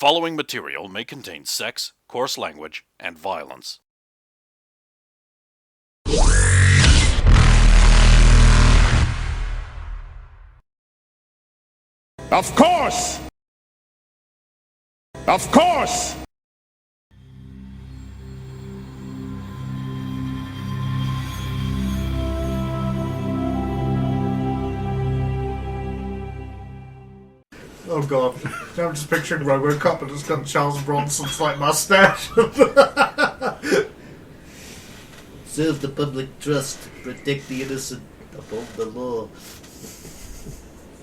following material may contain sex, coarse language, and violence. Of course! Of course! Oh god. I'm just picturing Robocop and it's got Charles Bronson's like mustache. Serve the public trust, protect the innocent, uphold the law.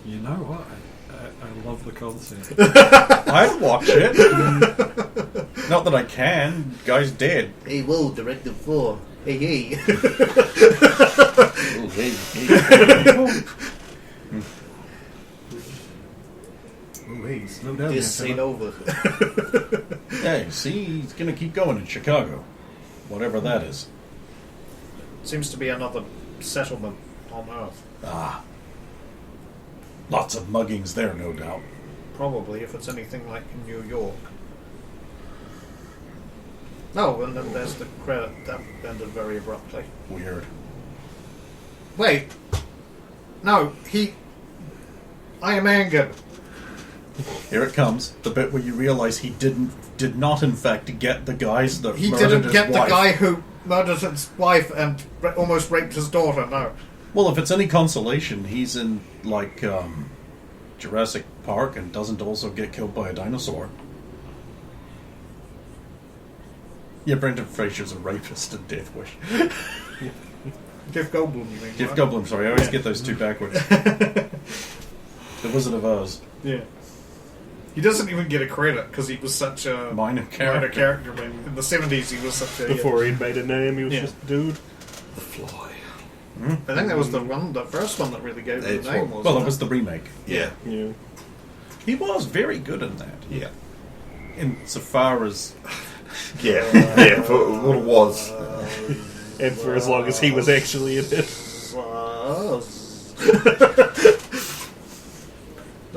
You know what? I love the concept. I'd watch it. Not that I can. Guy's dead. Hey, whoa, Directive 4. Hey, hey. Oh, hey, hey. Oh, hey, slow down. This ain't over. Hey, see, he's gonna keep going in Chicago. Whatever that is. Seems to be another settlement on Earth. Ah. Lots of muggings there, no doubt. Probably, if it's anything like New York. Oh, and then there's the credit that ended very abruptly. Weird. Wait. No, I am angered. Here it comes. The bit where you realise he did not in fact get the guys that He murdered didn't his get wife. the guy who murdered his wife and almost raped his daughter, no. Well, if it's any consolation, he's in, like, Jurassic Park and doesn't also get killed by a dinosaur. Yeah, Brendan Fraser's a rapist in Death Wish. Jeff Goldblum, you mean? Jeff right? Goldblum, sorry, I always get those two backwards. The Wizard of Oz. Yeah. He doesn't even get a credit because he was such a Minor character. In the 70s, he was such a... Before he'd made a name, he was just a dude. The Fly. I think that was the first one that really gave him the name, wasn't Well, it was the remake. Yeah. Yeah. He was very good in that. Yeah. Insofar as... Yeah. Yeah, for what it was. And for as long as he was actually in it. Oh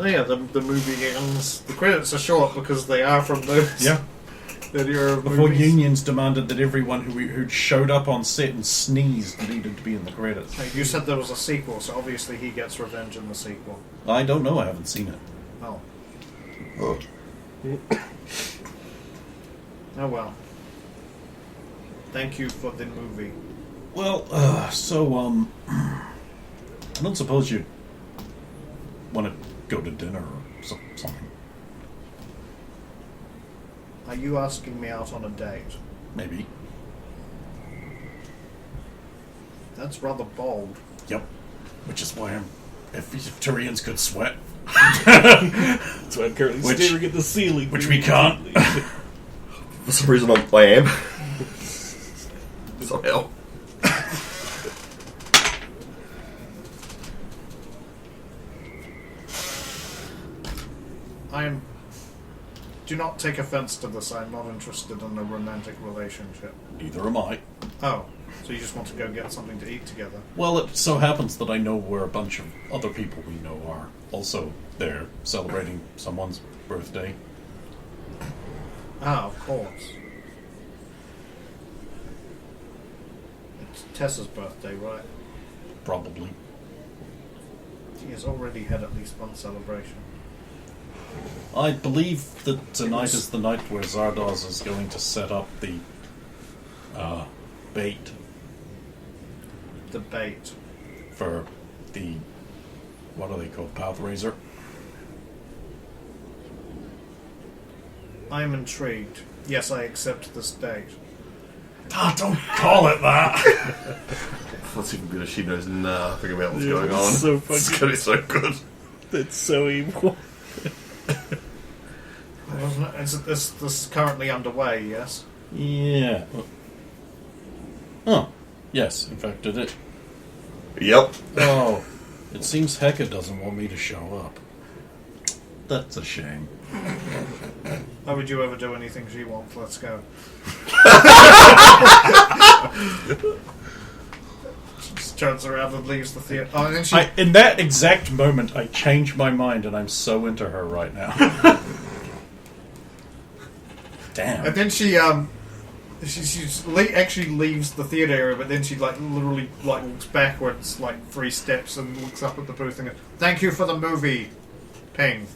yeah, the movie ends. The credits are short because they are from those. Yeah. That era of Before movies. unions demanded that everyone who showed up on set and sneezed needed to be in the credits. Hey, you said there was a sequel, so obviously he gets revenge in the sequel. I don't know, I haven't seen it. Oh. Oh. Oh well. Thank you for the movie. Well, I don't suppose you want to go to dinner or something. Are you asking me out on a date? Maybe. That's rather bold. Yep. Which is why if Turians could sweat. That's why I'm currently Which- staring at the ceiling. which we can't. For some reason I am. Somehow. Do not take offense to this. I'm not interested in a romantic relationship. Neither am I. Oh, so you just want to go get something to eat together? Well, it so happens that I know where a bunch of other people we know are also there celebrating someone's birthday. Ah, of course. It's Tessa's birthday, right? Probably. He has already had at least one celebration. I believe that tonight is the night where Zardoz is going to set up the bait The bait. for the, what are they called, Pathrazor? I am intrigued. Yes, I accept this date. Ah, don't call it that! What's even good if she knows nothing about what's Yeah, going it's on. so It's fucking- gonna be so good. That's so evil. Wasn't it? This is currently underway, yes? Yeah. Oh, yes, in fact it is. Yep. Oh, it seems Hecka doesn't want me to show up. That's a shame. Why would you ever do anything she wants? Let's go. She just turns around and leaves the theatre. Oh, and then she... In that exact moment, I changed my mind, and I'm so into her right now. Damn. And then she actually leaves the theatre area, but then she literally walks backwards 3 steps and looks up at the booth and goes, "Thank you for the movie." Ping.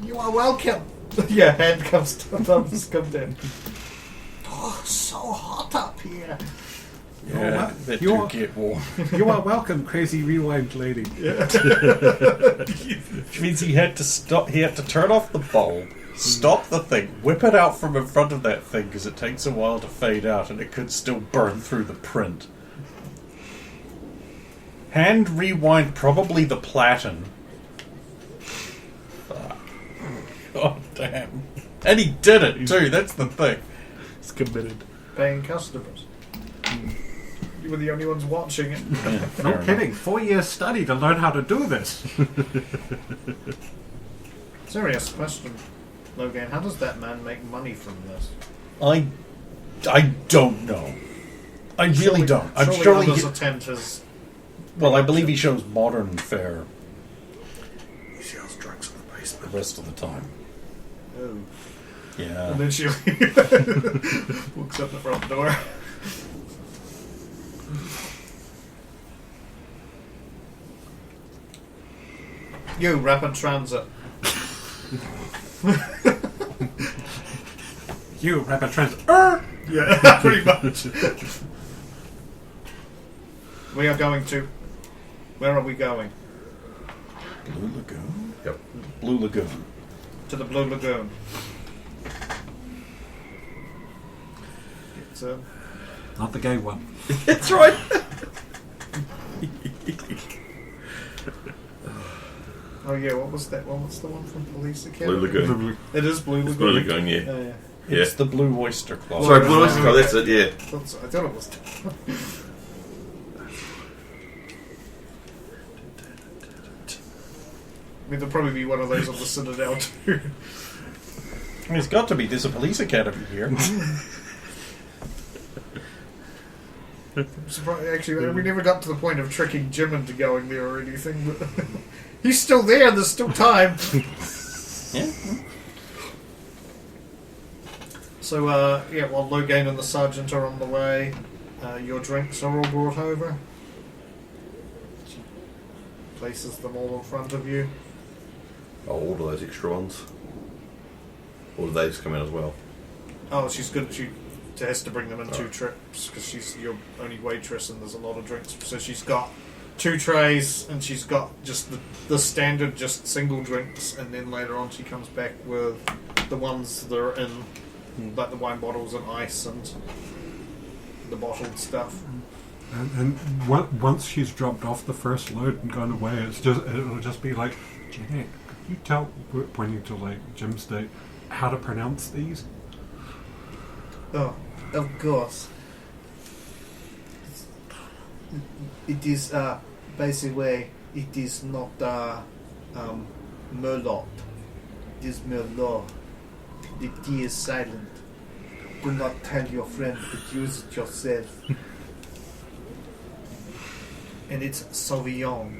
You are welcome. Yeah, hand comes in. Oh, so hot up here. Yeah, that you do are- get warm. You are welcome, crazy rewind lady. Which means he had to stop. He had to turn off the bulb, stop the thing, whip it out from in front of that thing because it takes a while to fade out, and it could still burn through the print. Hand rewind probably the platen. Fuck. Oh damn! And he did it too. That's the thing. It's committed. Paying customers. You were the only ones watching it. Yeah, No fair kidding. 4 years study to learn how to do this. Serious question, Logan. How does that man make money from this? enough. I don't know. I really don't. I'm surely surely. others attend his. Well, I believe he shows modern fare He sells drugs in the the basement. rest of the time. Oh. Yeah. And then she walks up the front door. You, rapid transit. You rapid transit. Yeah, pretty much. We are going to. Where are we going? Blue Lagoon? Yep. Blue Lagoon. To the Blue Lagoon. It's Not the gay one. That's right. oh yeah, what was that one? What's the one from Police Academy? Blue Lagoon. It is Blue Lagoon. Blue Lagoon, yeah. Oh, yeah. It's the Blue Oyster Club. Sorry, Blue Oyster Club, that's it, yeah. I thought it was. I mean, there'll probably be one of those on the Citadel too. I mean, it's got to be. There's a police academy here. Actually, we never got to the point of tricking Jim into going there or anything. But he's still there. There's still time. Yeah. So, while Logan and the sergeant are on the way, your drinks are all brought over. She places them all in front of you. I'll order those extra ones. Or do they just come out as well? Oh, she's good. She has to bring them in 2 trips because she's your only waitress and there's a lot of drinks. So she's got 2 trays and she's got just the standard, just single drinks, and then later on she comes back with the ones that are in, like the wine bottles and ice and the bottled stuff. And once she's dropped off the first load and gone away, it'll just be like, Jeanette, could you tell, pointing to Jim State, how to pronounce these? Oh, of course. It is, by the way, it is not Merlot. It is Merlot. The T is silent. Do not tell your friend, but use it yourself. And it's Sauvignon.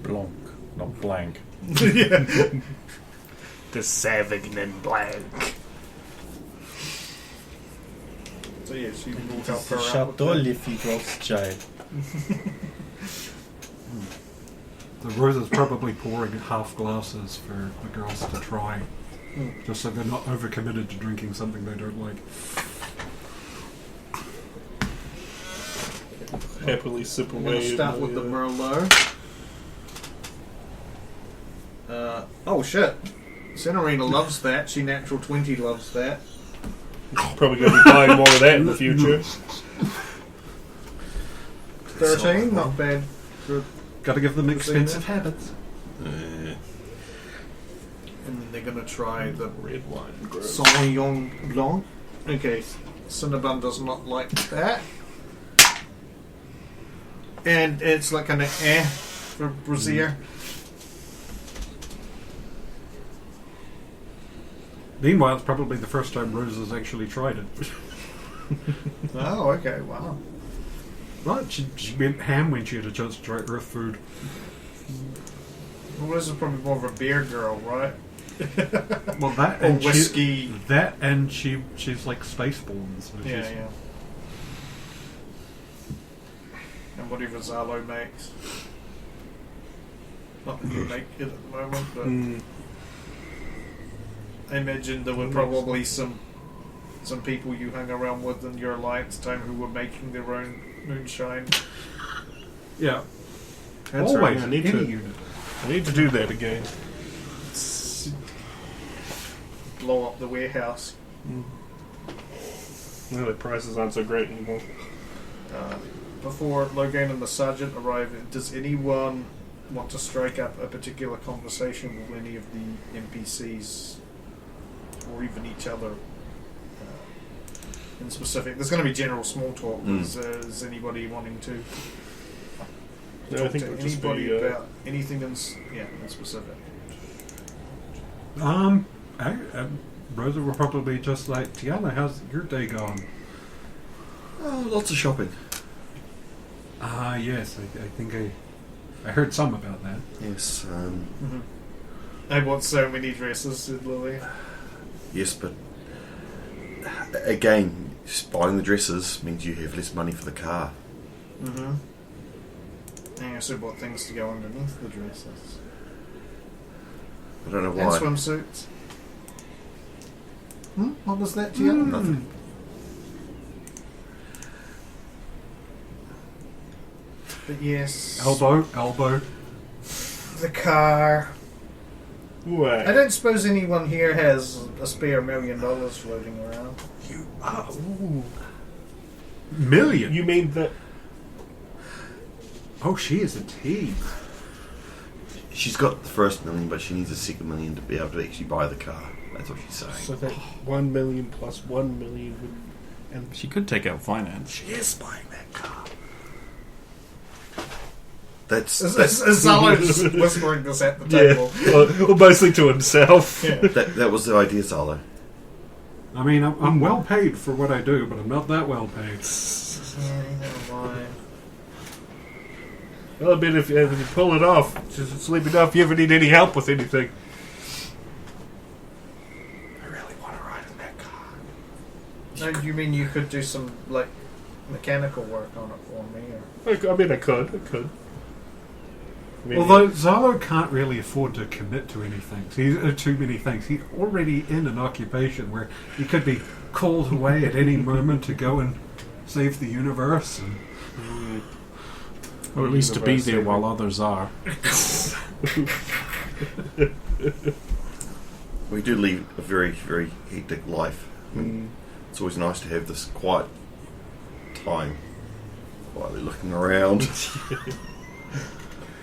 Blanc, not blank. The Sauvignon Blanc. So yeah, she brought out her Chateau Liffey Rothschild. The Rose is probably pouring half glasses for the girls to try, just so they're not overcommitted to drinking something they don't like. Happily sip I'm going away. to start with the Merlot. Oh shit. Cinerina loves that. She natural 20 loves that. Probably going to be buying more of that in the future. 13, not bad. Good. Gotta give them expensive habits. And then they're going to try the Red wine. Gross. Sauvignon Blanc. Okay, Cinnabon does not like that. And it's like an for Brazier. Meanwhile, it's probably the first time Rose has actually tried it. Oh, okay, wow. Right, she went ham when she had a chance to try Earth food. Well, this is probably more of a beer girl, right? Well, that Or and whiskey. she's like spaceborn. So Yeah, she's, yeah. And whatever Zalo makes. Not that you make it at the moment, but I imagine there were probably some people you hung around with in your alliance time who were making their own moonshine. yeah. That's Always right. I need any to. unit. I need to do that again. Blow up the warehouse. Well, the prices aren't so great anymore. Before Logan and the sergeant arrive, does anyone want to strike up a particular conversation with any of the NPCs or even each other in specific? There's going to be general small talk. Is anybody wanting to No, I talk think to it'll just anybody be, about anything in specific? Rosa will probably just like, Tiana, how's your day gone? Oh, lots of shopping. Yes, I think I heard some about that. Yes, I bought so many dresses, said Lily. yes, but again, just buying the dresses means you have less money for the car. Mm-hmm. And I also bought things to go underneath the dresses. I don't know And why. swimsuits. What was that, Tiana? Nothing. But yes. Elbow. The car. What? I don't suppose anyone here has a spare $1 million floating around. Million. You mean that? Oh, she is a tea. She's got the first million, but she needs a second million to be able to actually buy the car. That's what she's saying. So that 1 million plus 1 million would, and She could take out finance. She is buying that car. That's Zalo's whispering this at the yeah, table. well, mostly to himself. Yeah. that was the idea, Zalo. I mean, I'm well paid for what I do, but I'm not that well paid. Well, I mean, if you pull it off, just sleep enough. If you ever need any help with anything, I really want to ride in that car. No, you mean you could do some like mechanical work on it for me? Or... I mean, I could. Maybe. Although Zalo can't really afford to commit to anything. He's too many things. He's already in an occupation where he could be called away at any moment to go and save the universe. And Or at least to be there while others are. We do lead a very, very hectic life. I mean, it's always nice to have this quiet time, quietly looking around.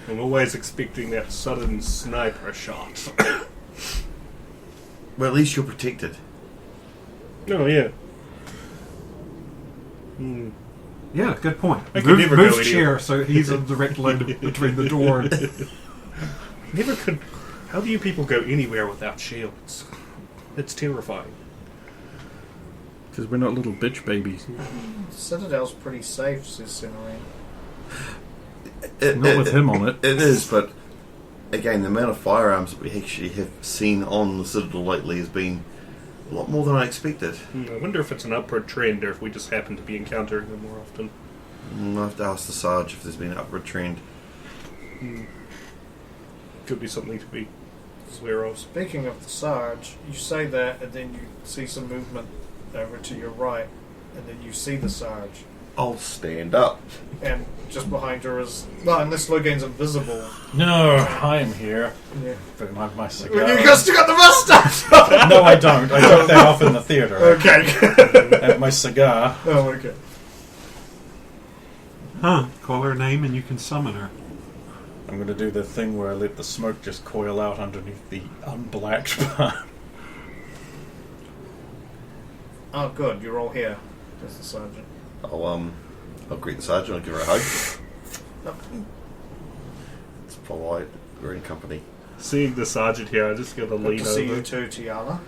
I'm always expecting that sudden sniper shot. Well, at least you're protected. Oh, yeah. yeah, good point. I could never go Move anywhere. chair so he's a direct line between the door. Never could. How do you people go anywhere without shields? It's terrifying. Because we're not little bitch babies. Citadel's pretty safe, says Cinerine. Not with him on it. It is, but again, the amount of firearms that we actually have seen on the Citadel lately has been a lot more than I expected. I wonder if it's an upward trend or if we just happen to be encountering them more often. I have to ask the Sarge if there's been an upward trend. Could be something to be aware of. Speaking of the Sarge, you say that and then you see some movement over to your right and then you see the Sarge. I'll stand up. And just behind her is... Well, unless Logan's invisible. No, I'm here. Yeah. But I have my You cigar. still got the mustache! No, I don't. I took that off in the theater. Okay. I have my cigar. Oh, okay. Huh. Call her name and you can summon her. I'm going to do the thing where I let the smoke just coil out underneath the unblacked part. Oh, good. You're all here. That's the sergeant. I'll greet the Sergeant. I'll give her a hug. It's polite. We're in company. Seeing the sergeant here, I'm just going to Good lean to see over. you too, Tiana.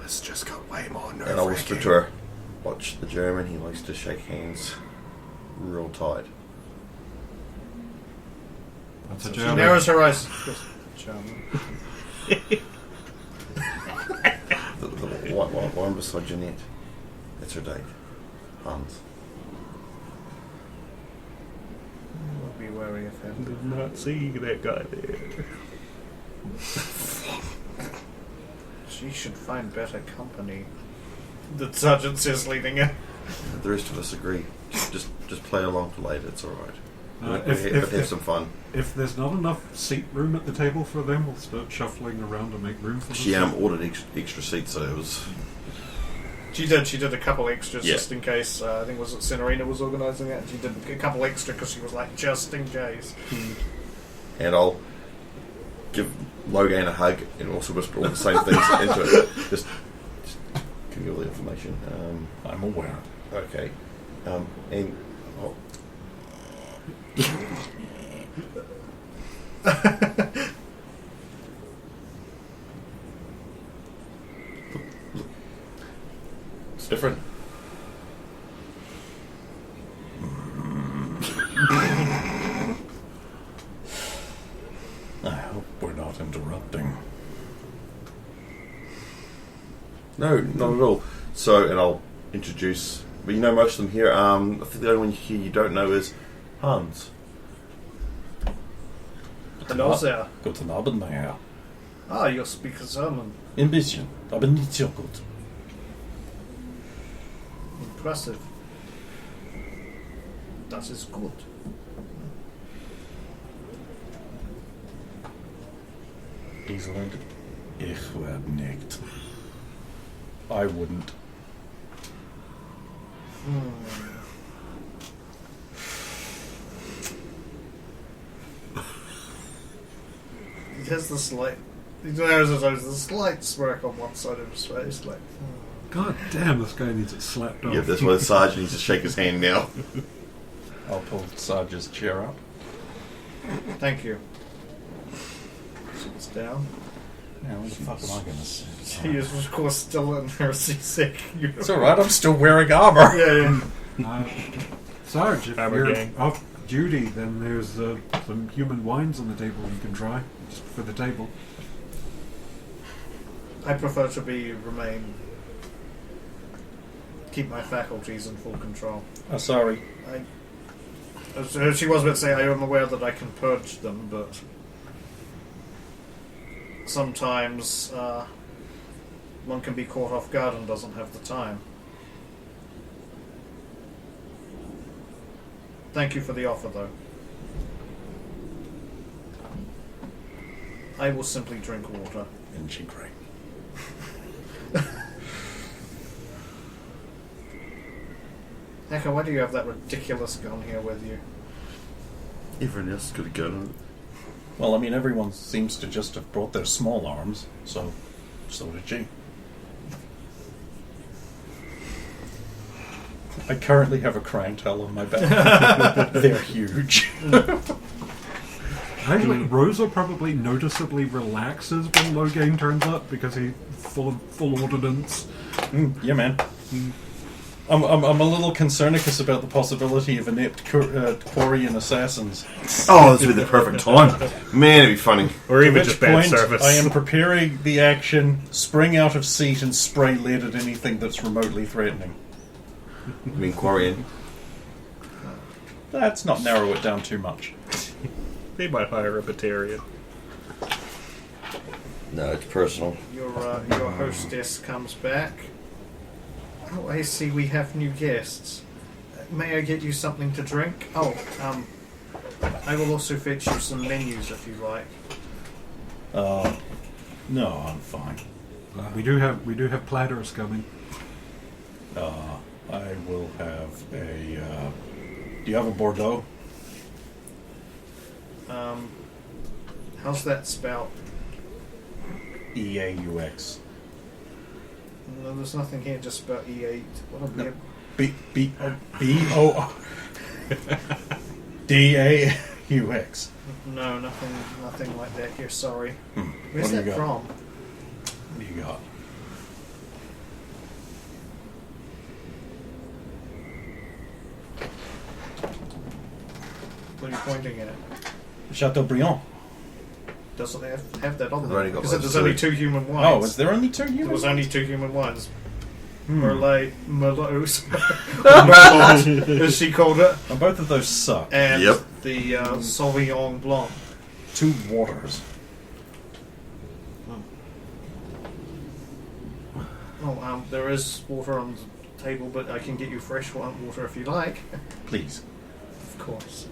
This just got way more And I'll whisper to her, watch the German. He likes to shake hands real tight. That's a She German. narrows her eyes. German. one beside Jeanette. That's her date. Hans. I'll be wary of him. Did not see that guy there. She should find better company. The sergeant says, leaving her. The rest of us agree. Just play along for later. It's all right. If Have some fun. If there's not enough seat room at the table for them, we'll start shuffling around to make room for them. She ordered extra seats, so it was. She did a couple extras Yeah. just in case. I think was it Cinerina was organising it. She did a couple extra because she was like, just in case. And I'll give Logan a hug and also whisper all the same things into it. Just give you all the information. I'm aware. Okay. And oh, it's different. I hope we're not interrupting. No, not at all. So, and I'll introduce. But you know most of them here. I think the only one here you don't know is Hans. Hello there. Guten Abend, mein Herr. Ah, you speak German. Ein bisschen, aber nicht so gut. Impressive. Das ist gut. Island, ich werd nicht. I wouldn't. He has the slight. There's a slight smirk on one side of his face, like. God damn, this guy needs it slapped off. Yeah, that's why the sergeant needs to shake his hand now. I'll pull Sarge's chair up. Thank you. Sits down. Now, what the fuck am I going to say? He is, of course, still in her seasick. It's alright, I'm still wearing armor. Yeah, yeah. Sarge, if Armor you're gang. off duty, then there's some human wines on the table you can try, just for the table. I prefer to remain. Keep my faculties in full control. Oh, sorry. She was about to say, I am aware that I can purge them, but sometimes one can be caught off guard and doesn't have the time. Thank you for the offer, though. I will simply drink water. Isn't she great? Eka, why do you have that ridiculous gun here with you? Everyone else could have gone. Well, I mean, everyone seems to just have brought their small arms, so did she. I currently have a crown towel on my back. They're huge. Actually, Rosa probably noticeably relaxes when Logain turns up because he's full ordnance. Yeah, man. I'm a little concernicus about the possibility of inept Quarian assassins. Oh, this would be the perfect time. Man, it'd be funny. Or even At just which bad point, service. I am preparing the action, spring out of seat, and spray lead at anything that's remotely threatening. I mean, Quarian. Let's not narrow it down too much. They might hire a Batarian. No, it's personal. Your hostess comes back. Oh, I see we have new guests. May I get you something to drink? Oh, I will also fetch you some menus if you like. No, I'm fine. We do have platters coming. I will have a. Do you have a Bordeaux? How's that spelled? EAUX. No, there's nothing here just about E8. What a weird... DAUX. No, nothing like that here, sorry. What Where's do you that got? from? What do you got? What are you pointing at? Chateaubriand. Doesn't have that on We've there. only got Because those there's two. only 2 human wines. Oh, is there only 2 There humans? was only 2 human wines. Merlot, Merlot, as she called it, And both of those suck. and Yep. the Sauvignon Blanc. 2 waters. Oh, there is water on the table, but I can get you fresh water if you like. Please. Of course.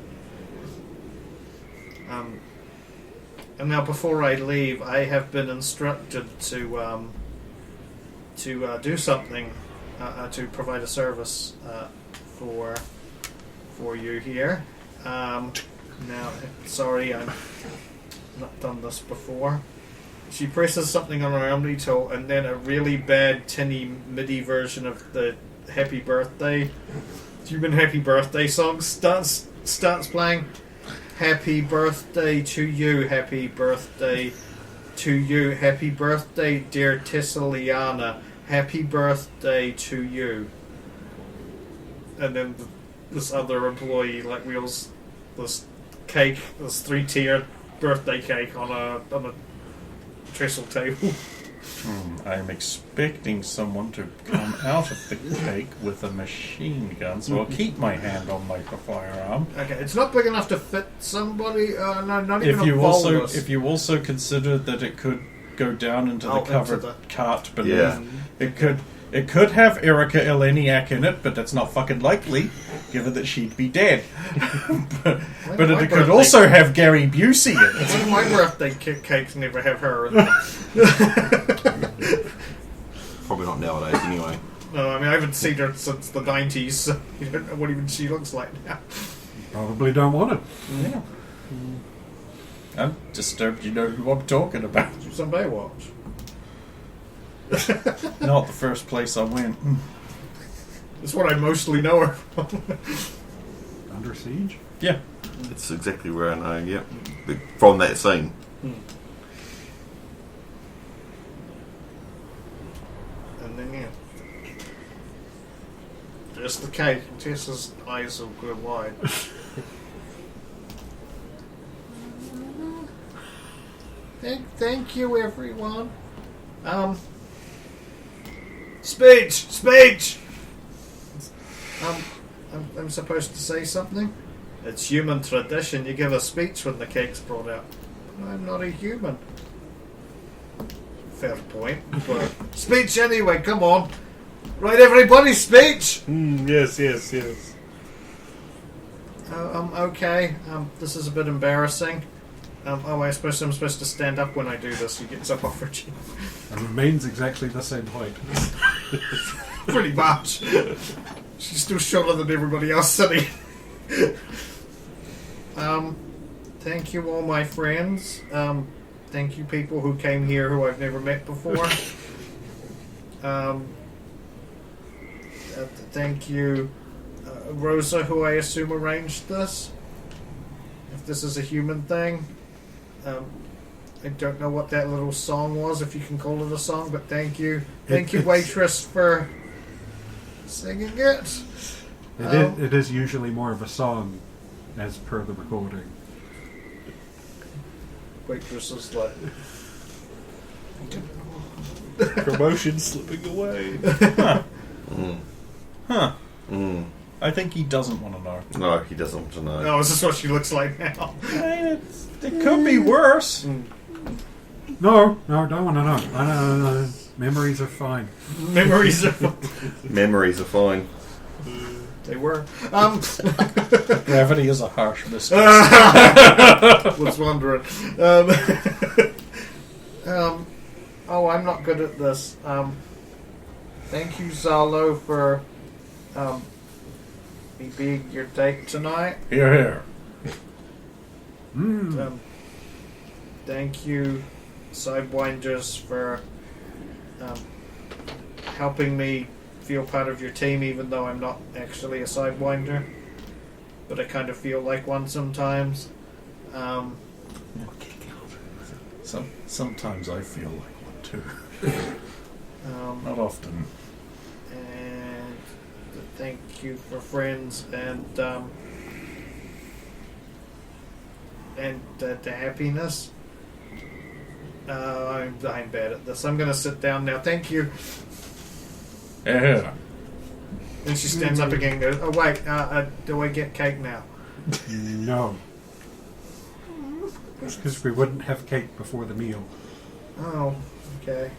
And now, before I leave, I have been instructed to do something, to provide a service for you here. Now, sorry, I've not done this before. She presses something on her Omni tool, and then a really bad tinny MIDI version of the Happy Birthday, human Happy Birthday song starts playing. Happy birthday to you, happy birthday to you, happy birthday, dear Tessaliana, happy birthday to you. And then this other employee wheels this cake, this 3-tier birthday cake on a trestle table. I'm expecting someone to come out of the cake with a machine gun, so I'll keep my hand on my firearm. Okay, it's not big enough to fit somebody. No, not even If you a also consider that it could go down into the Into covered the- cart beneath, Yeah. it could have Erica Eleniak in it, but that's not fucking likely, given that she'd be dead. but my it birthday- could also have Gary Busey in it. One of my birthday cakes never have her in it. Probably not nowadays, anyway. No, I mean, I haven't seen her since the 90s, so you don't know what even she looks like now. Probably don't want it. Yeah. I'm disturbed you know who I'm talking about. She's on Baywatch. Not the first place I went. That's what I mostly know her from. Under Siege? Yeah. It's exactly where I know, yep. From that scene. And then, yeah. There's the cake. Tessa's eyes will go wide. Thank you, everyone. Speech! I'm supposed to say something? It's human tradition. You give a speech when the cake's brought out. I'm not a human. Fair point. But speech anyway, come on. Right, everybody, speech! Yes. Okay. This is a bit embarrassing. I suppose I'm supposed to stand up when I do this. He gets up off her chair. And remains exactly the same height. Pretty much. She's still shorter than everybody else sitting. Thank you all my friends. Thank you people who came here who I've never met before. Thank you Rosa, who I assume arranged this. If this is a human thing. I don't know what that little song was, if you can call it a song, but thank you. Thank you, waitress, for singing it. It is usually more of a song, as per the recording. Waitress is like... Promotion slipping away. Huh. I think he doesn't want to know. No, he doesn't want to know. Oh, is this what she looks like now? It could be worse. No, don't want to know. No. Memories are fine. Memories are... Memories are fine. They were. Gravity is a harsh mistress. Was wondering. Oh, I'm not good at this. Thank you, Zalo, for me being your date tonight. Here. Thank you, Sidewinders, for helping me feel part of your team, even though I'm not actually a Sidewinder. But I kind of feel like one sometimes. Sometimes I feel like one too. Not often. And thank you for friends and the happiness. I'm bad at this. I'm going to sit down now. Thank you. Yeah. And she stands up again and goes, oh wait, do I get cake now? No. Because we wouldn't have cake before the meal. Oh, okay.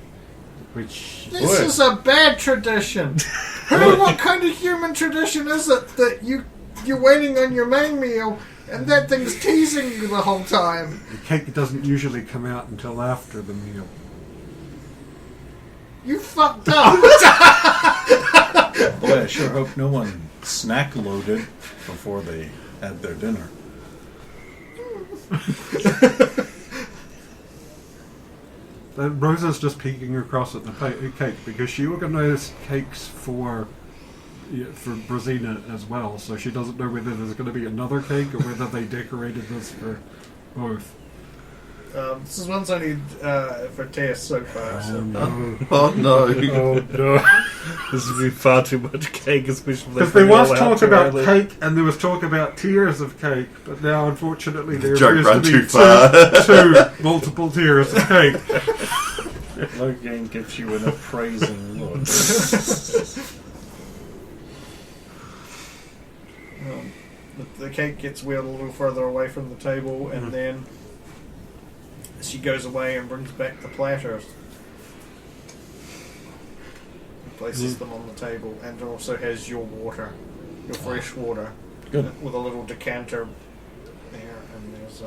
Which... This is a bad tradition. What kind of human tradition is it that you're waiting on your main meal and that thing's teasing you the whole time? The cake doesn't usually come out until after the meal. You fucked up. Boy, I sure hope no one snack loaded before they had their dinner. Rosa's just peeking across at the cake because she organised cakes for Brazina as well, so she doesn't know whether there's going to be another cake or whether they decorated this for both. This is one's only for taste so far. So. No. Oh no. Oh no. This would be far too much cake, especially Because there was talk about cake and there was talk about tiers of cake, but now unfortunately there Joke appears ran to too be far. two multiple tiers of cake. No game gives you an appraising look. The cake gets wheeled a little further away from the table, and then she goes away and brings back the platters. And places them on the table, and also has your water, your fresh water. Good. With a little decanter there, and there's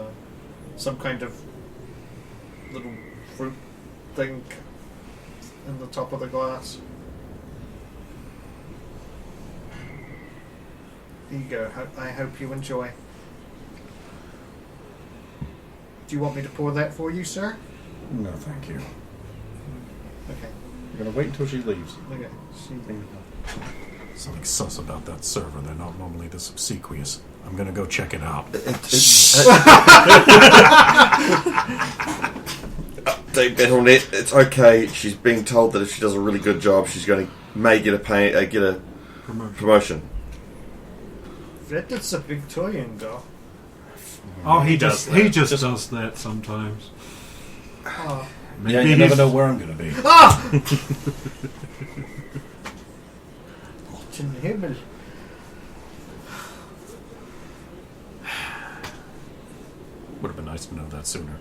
some kind of little fruit thing in the top of the glass. There you go. I hope you enjoy. Do you want me to pour that for you, sir? No, thank you. Okay. You're going to wait until she leaves. Okay. Something sus about that server. They're not normally this obsequious. I'm gonna go check it out. Don't bet on it. It's okay. She's being told that if she does a really good job, she's going to get a promotion. That's a big toy-in, though. Oh, he does just that. does that sometimes. Oh. Yeah, you never know where I'm going to be. Ah! Zum Himmel. Would have been nice to know that sooner.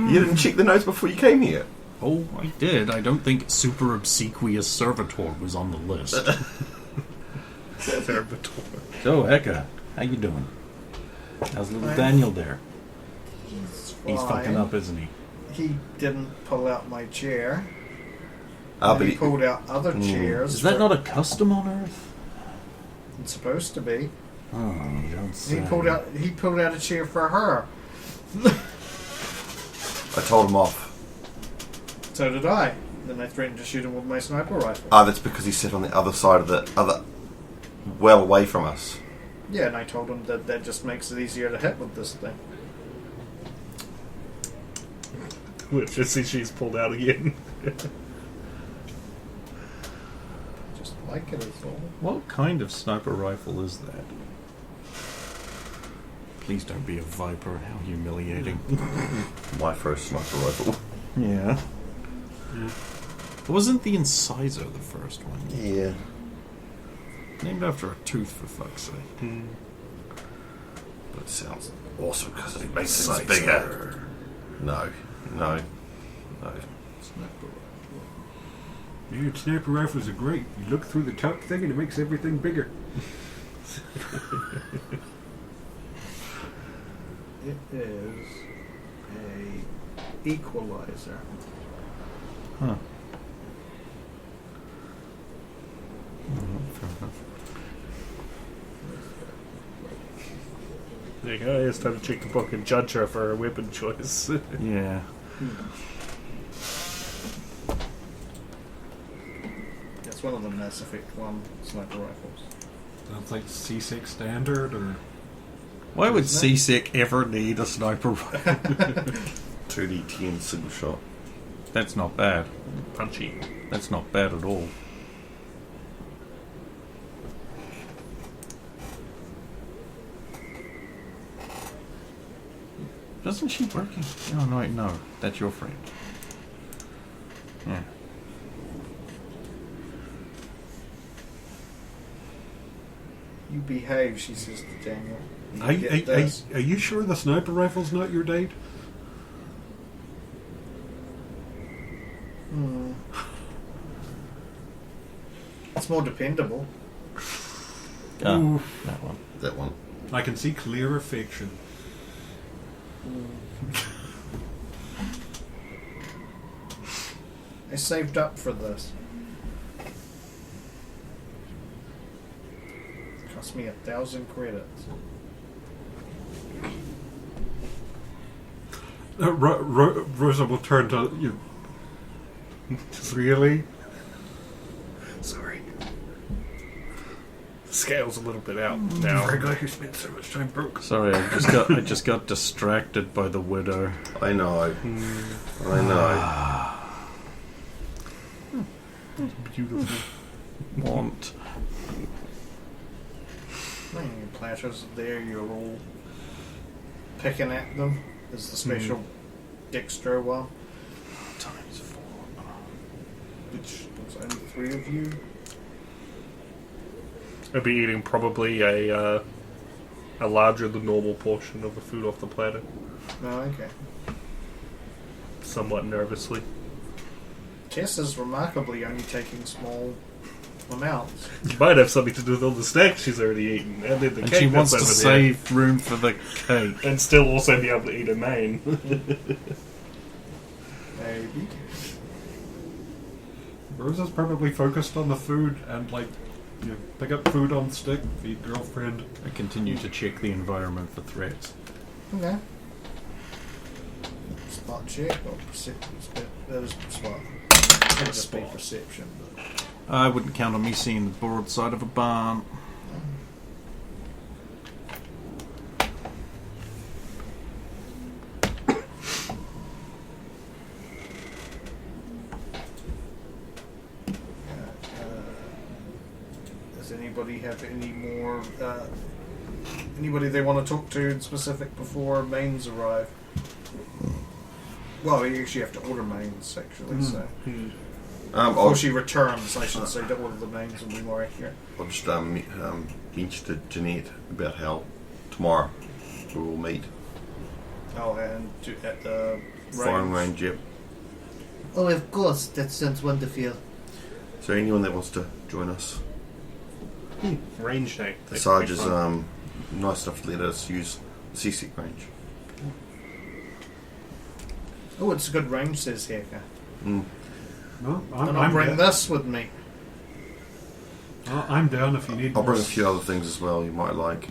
You didn't check the notes before you came here. Oh, I did. I don't think super obsequious servitor was on the list. Servitor. So, Hecka, how you doing? How's little Daniel there? He's fucking up, isn't he? He didn't pull out my chair. But He pulled out other chairs. Is that not a custom on Earth? It's supposed to be. Oh, you don't say. He pulled out a chair for her. I told him off. So did I. Then I threatened to shoot him with my sniper rifle. That's because he sat on the other side of well away from us. Yeah, and I told him that just makes it easier to hit with this thing. Which I see she's pulled out again. Just like it as all. What kind of sniper rifle is that? Please don't be a viper. How humiliating. My first sniper rifle. Yeah. Wasn't the Incisor the first one? Yeah. Named after a tooth, for fuck's sake. But it sounds awesome because it makes things bigger. No. Yeah, sniper rifles are great. You look through the top thing and it makes everything bigger. It is a equalizer. Huh. There you go. It's time to check the book and judge her for her weapon choice. Yeah. It's one of the Mass Effect 1 sniper rifles. Sounds like C6 standard or... Why would CSEC ever need a sniper rifle? 2D10 single shot. That's not bad. Punchy. That's not bad at all. Doesn't she working? Oh, no, wait, no. That's your friend. Yeah. You behave, she says to Daniel. Are, You get are, are, this. are you sure the sniper rifle's not your date? It's more dependable. Oh, that one. That one. I can see clear affection. I saved up for this. It cost me 1,000 credits. Rosa will turn to you. Really? Sorry. The scale's a little bit out now. For a guy who spent so much time broke. Sorry, I just got distracted by the widow. I know. I know. Beautiful. Want. Your platters are there, you're all picking at them. There's the special dextro one, Times 4. which there's only 3 of you. I'd be eating probably a larger than normal portion of the food off the platter, Oh, okay. somewhat nervously. Tess is remarkably only taking small amounts. It might have something to do with all the snacks she's already eaten, and then the And cake she wants that's to over there. save room for the cake. And still also be able to eat a main. Maybe. Rosa's probably focused on the food and pick up food on stick, feed girlfriend. I continue to check the environment for threats. Okay. Spot check or perception? That is spot. Could just be perception. But I wouldn't count on me seeing the broadside of a barn. does anybody have any more? Anybody they want to talk to in specific before mains arrive? Well, you actually have to order mains actually. So before I'll she returns, I should say to order the mains will be more accurate. just mention to Jeanette about how tomorrow we will meet. Oh, and at the Firing range, yep. Oh, of course. That sounds wonderful. Is there anyone that wants to join us? Range night. The Sarge is nice enough to let us use the CC range. Oh, it's a good range, says Heka. Well, And I'll bring this with me. I'm down if you need I'll more. bring a few other things as well you might like.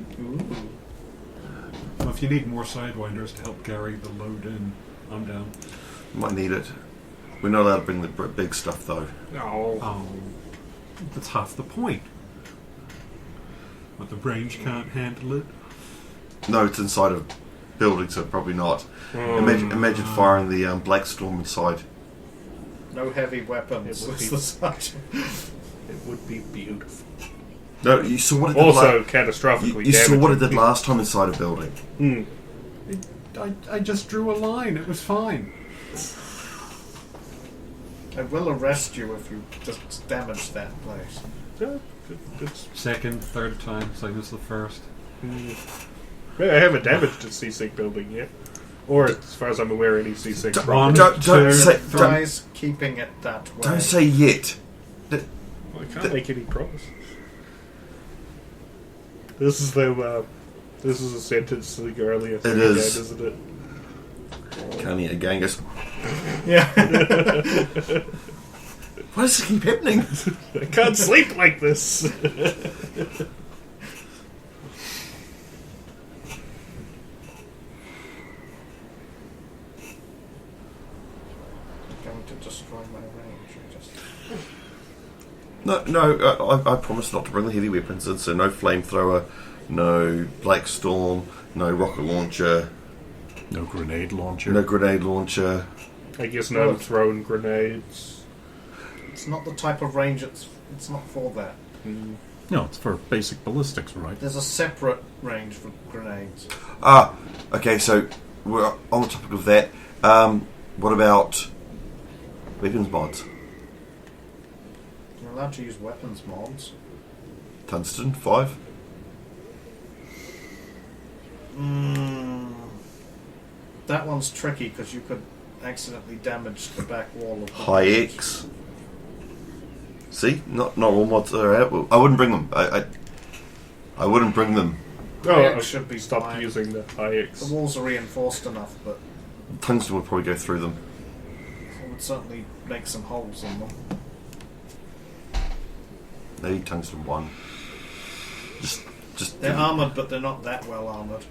If you need more sidewinders to help carry the load in, I'm down. You might need it. We're not allowed to bring the big stuff though. Oh. Oh, that's half the point. But the range can't handle it. No, it's inside a building, so probably not. Imagine firing the Black Storm inside. No heavy weapons. It would That's be- the sergeant. It would be beautiful. No, you saw what it did Also, catastrophically you saw what it did damaging. last time inside a building. I just drew a line. It was fine. I will arrest you if you just damage that place. Yeah, good. Second, third time, same as the first. I haven't damaged a C6 building yet. Or, as far as I'm aware, any C6 One, property. Don't two, say- three. Tries keeping it that way. Don't say yet. Well, I can't make any promises. This is the this is a sentence the earlier thing It is. again, isn't it? Can't a Genghis. Yeah. Why does this keep happening? I can't sleep like this. Going to destroy my range. No, I promise not to bring the heavy weapons in, so no flamethrower, no Black Storm, no rocket launcher, No grenade launcher. no grenade launcher. I guess no thrown grenades. It's not the type of range. It's not for that. No, it's for basic ballistics, right? There's a separate range for grenades. Okay, so we're on the topic of that. What about weapons mods? allowed to use weapons mods. Tungsten 5. That one's tricky because you could accidentally damage the back wall of the High X. See, not all mods are out. I wouldn't bring them. I wouldn't bring them. Oh, X I should be stopped fine. using the IX. The walls are reinforced enough, but Tungsten would probably go through them. it would certainly make some holes in them. Maybe Tungsten 1. Just They're armoured, but they're not that well armoured.